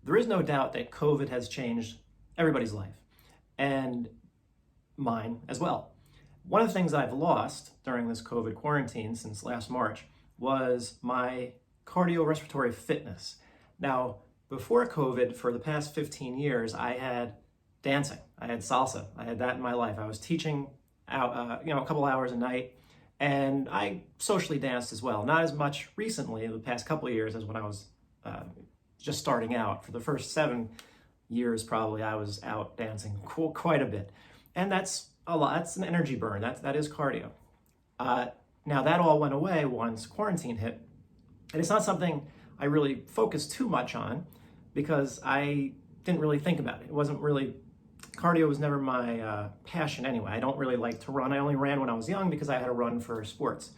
There is no doubt that COVID has changed everybody's life, and mine as well. One of the things I've lost during this COVID quarantine since last March was my cardiorespiratory fitness. Now, before COVID, for the past 15 years, I had dancing. I had salsa. I had that in my life. I was teaching out, a couple hours a night, and I socially danced as well. Not as much recently, in the past couple of years, as when I was just starting out. For the first 7 years, probably, I was out dancing quite a bit. And that's a lot. That's an energy burn. That is cardio. Now, that all went away once quarantine hit. And it's not something I really focused too much on because I didn't really think about it. It wasn't really, cardio was never my passion anyway. I don't really like to run. I only ran when I was young because I had to run for sports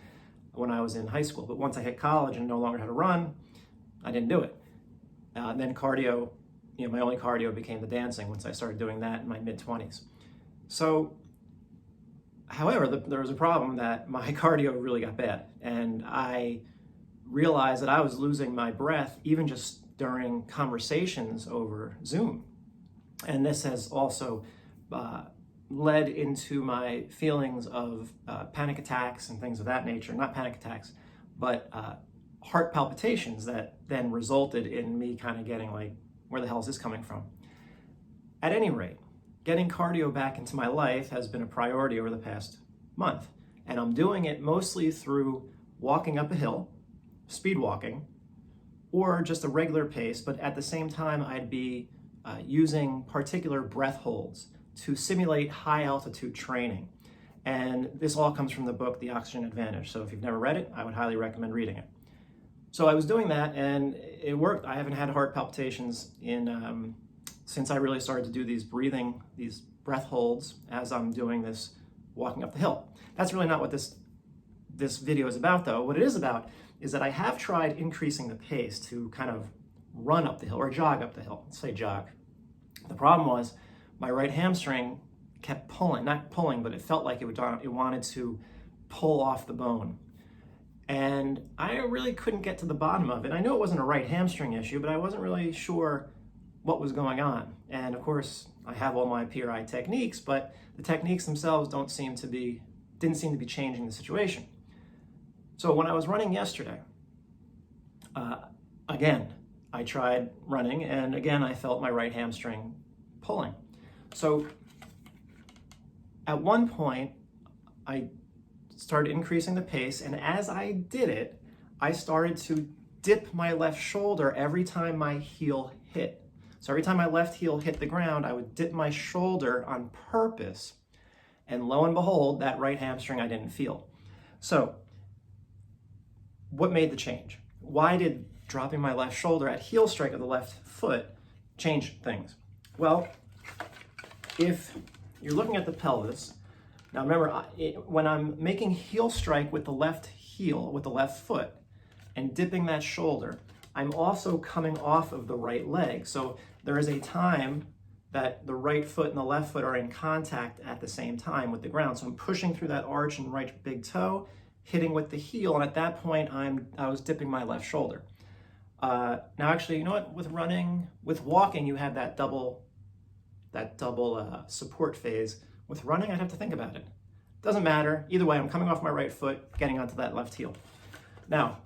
when I was in high school. But once I hit college and no longer had to run, I didn't do it. And then cardio, my only cardio became the dancing once I started doing that in my mid-20s. So, however, there was a problem that my cardio really got bad. And I realized that I was losing my breath even just during conversations over Zoom. And this has also led into my feelings of panic attacks and things of that nature. Not panic attacks, but heart palpitations that then resulted in me kind of getting like, where the hell is this coming from? At any rate, getting cardio back into my life has been a priority over the past month. And I'm doing it mostly through walking up a hill, speed walking, or just a regular pace, but at the same time, I'd be using particular breath holds to simulate high altitude training. And this all comes from the book, The Oxygen Advantage. So if you've never read it, I would highly recommend reading it. So I was doing that and it worked. I haven't had heart palpitations since I really started to do these breath holds as I'm doing this walking up the hill. That's really not what this video is about though. What it is about is that I have tried increasing the pace to kind of run up the hill or jog up the hill. Let's say jog. The problem was my right hamstring kept pulling, not pulling, but it felt like it wanted to pull off the bone. And I really couldn't get to the bottom of it. I knew it wasn't a right hamstring issue, but I wasn't really sure what was going on. And of course, I have all my PRI techniques, but the techniques themselves didn't seem to be changing the situation. So when I was running yesterday, again, I tried running, and again, I felt my right hamstring pulling. So at one point, I started increasing the pace, and as I did it, I started to dip my left shoulder every time my heel hit. So every time my left heel hit the ground, I would dip my shoulder on purpose, and lo and behold, that right hamstring I didn't feel. So what made the change? Why did dropping my left shoulder at heel strike of the left foot change things? Well, if you're looking at the pelvis, now remember, when I'm making heel strike with the left heel, with the left foot, and dipping that shoulder, I'm also coming off of the right leg. So there is a time that the right foot and the left foot are in contact at the same time with the ground. So I'm pushing through that arch and right big toe, hitting with the heel, and at that point, I was dipping my left shoulder. Now actually, you know what, with walking, you have that double support phase. With running, I'd have to think about it. Doesn't matter. Either way, I'm coming off my right foot, getting onto that left heel. Now,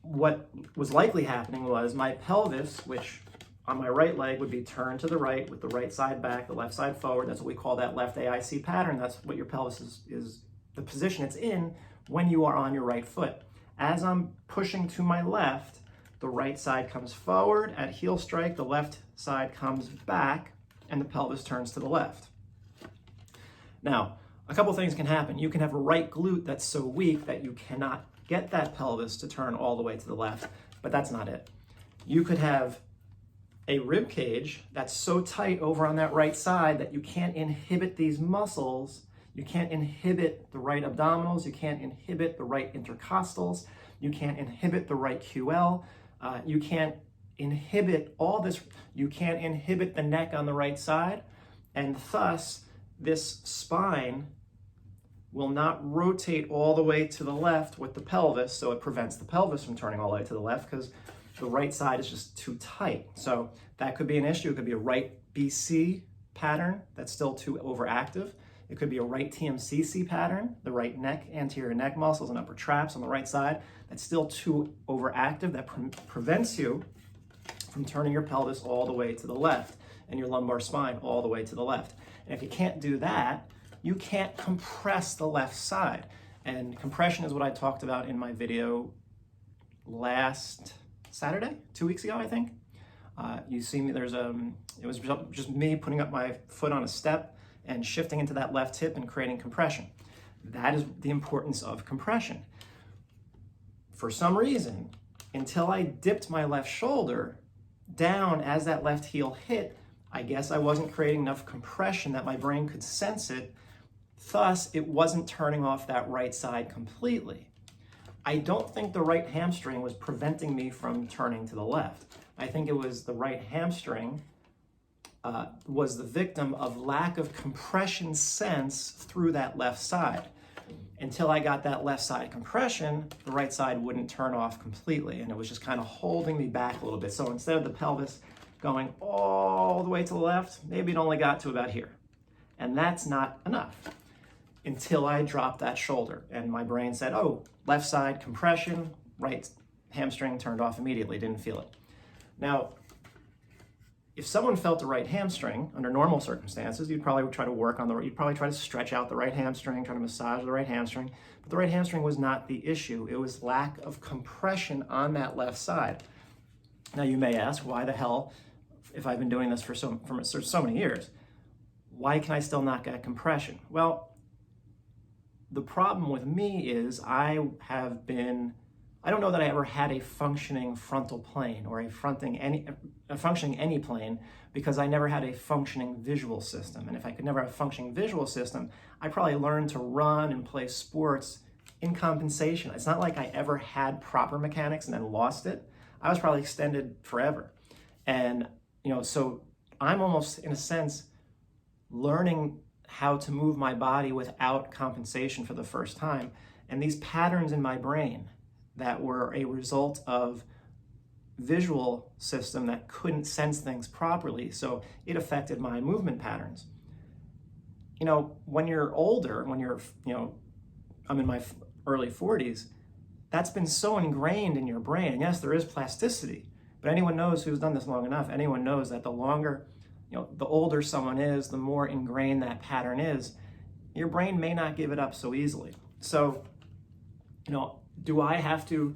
what was likely happening was my pelvis, which on my right leg would be turned to the right with the right side back, the left side forward. That's what we call that left AIC pattern. That's what your pelvis is the position it's in when you are on your right foot. As I'm pushing to my left, the right side comes forward. At heel strike, the left side comes back, and the pelvis turns to the left. Now, a couple things can happen. You can have a right glute that's so weak that you cannot get that pelvis to turn all the way to the left, but that's not it. You could have a rib cage that's so tight over on that right side that you can't inhibit these muscles. You can't inhibit the right abdominals. You can't inhibit the right intercostals. You can't inhibit the right QL. You can't inhibit all this. You can't inhibit the neck on the right side. And thus, this spine will not rotate all the way to the left with the pelvis, so it prevents the pelvis from turning all the way to the left, because the right side is just too tight. So that could be an issue. It could be a right BC pattern that's still too overactive. It could be a right TMCC pattern, the right neck, anterior neck muscles and upper traps on the right side, that's still too overactive, that prevents you from turning your pelvis all the way to the left and your lumbar spine all the way to the left. And if you can't do that, you can't compress the left side. And compression is what I talked about in my video last Saturday, 2 weeks ago, I think. You see me, it was just me putting up my foot on a step and shifting into that left hip and creating compression. That is the importance of compression. For some reason, until I dipped my left shoulder down as that left heel hit, I guess I wasn't creating enough compression that my brain could sense it. Thus, it wasn't turning off that right side completely. I don't think the right hamstring was preventing me from turning to the left. I think it was the right hamstring was the victim of lack of compression sense through that left side. Until I got that left side compression, the right side wouldn't turn off completely, and it was just kind of holding me back a little bit. So instead of the pelvis going all the way to the left, maybe it only got to about here. And that's not enough until I dropped that shoulder. And my brain said, oh, left side compression, right hamstring turned off immediately, didn't feel it. Now, if someone felt the right hamstring under normal circumstances, you'd probably try to work on you'd probably try to stretch out the right hamstring, try to massage the right hamstring. But the right hamstring was not the issue. It was lack of compression on that left side. Now you may ask, why the hell, if I've been doing this for so many years, why can I still not get compression? Well, the problem with me is I don't know that I ever had a functioning frontal plane or a functioning any plane, because I never had a functioning visual system. And if I could never have a functioning visual system, I probably learned to run and play sports in compensation. It's not like I ever had proper mechanics and then lost it. I was probably extended forever. And, so I'm almost, in a sense, learning how to move my body without compensation for the first time. And these patterns in my brain that were a result of visual system that couldn't sense things properly, so it affected my movement patterns. When you're older, I'm in my early 40s, that's been so ingrained in your brain. And yes, there is plasticity, but anyone knows who's done this long enough, anyone knows that the longer, the older someone is, the more ingrained that pattern is. Your brain may not give it up so easily. So, will I have to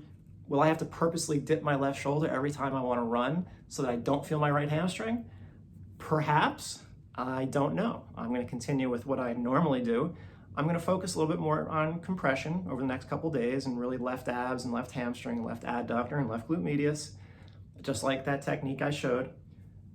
purposely dip my left shoulder every time I want to run so that I don't feel my right hamstring? Perhaps. I don't know. I'm going to continue with what I normally do. I'm going to focus a little bit more on compression over the next couple days, and really left abs and left hamstring, left adductor and left glute medius, just like that technique I showed.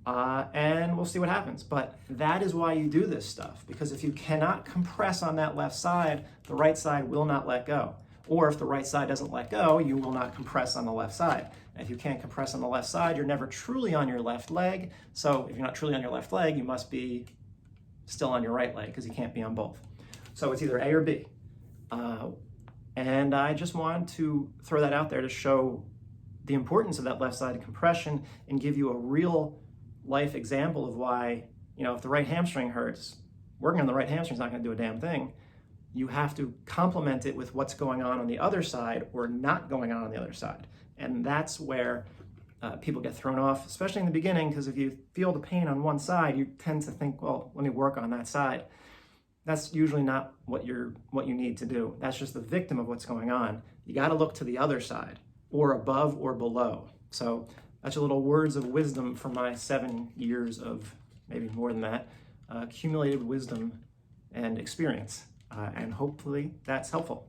And we'll see what happens. But that is why you do this stuff, because if you cannot compress on that left side, the right side will not let go. Or if the right side doesn't let go, you will not compress on the left side. And if you can't compress on the left side, you're never truly on your left leg. So if you're not truly on your left leg, you must be still on your right leg, because you can't be on both. So it's either A or B. And I just wanted to throw that out there to show the importance of that left side compression and give you a real life example of why, if the right hamstring hurts, working on the right hamstring is not going to do a damn thing. You have to complement it with what's going on the other side or not going on the other side. And that's where people get thrown off, especially in the beginning, because if you feel the pain on one side, you tend to think, well, let me work on that side. That's usually not what you need to do. That's just the victim of what's going on. You got to look to the other side, or above or below. So that's your little words of wisdom from my 7 years of, maybe more than that, accumulated wisdom and experience. And hopefully that's helpful.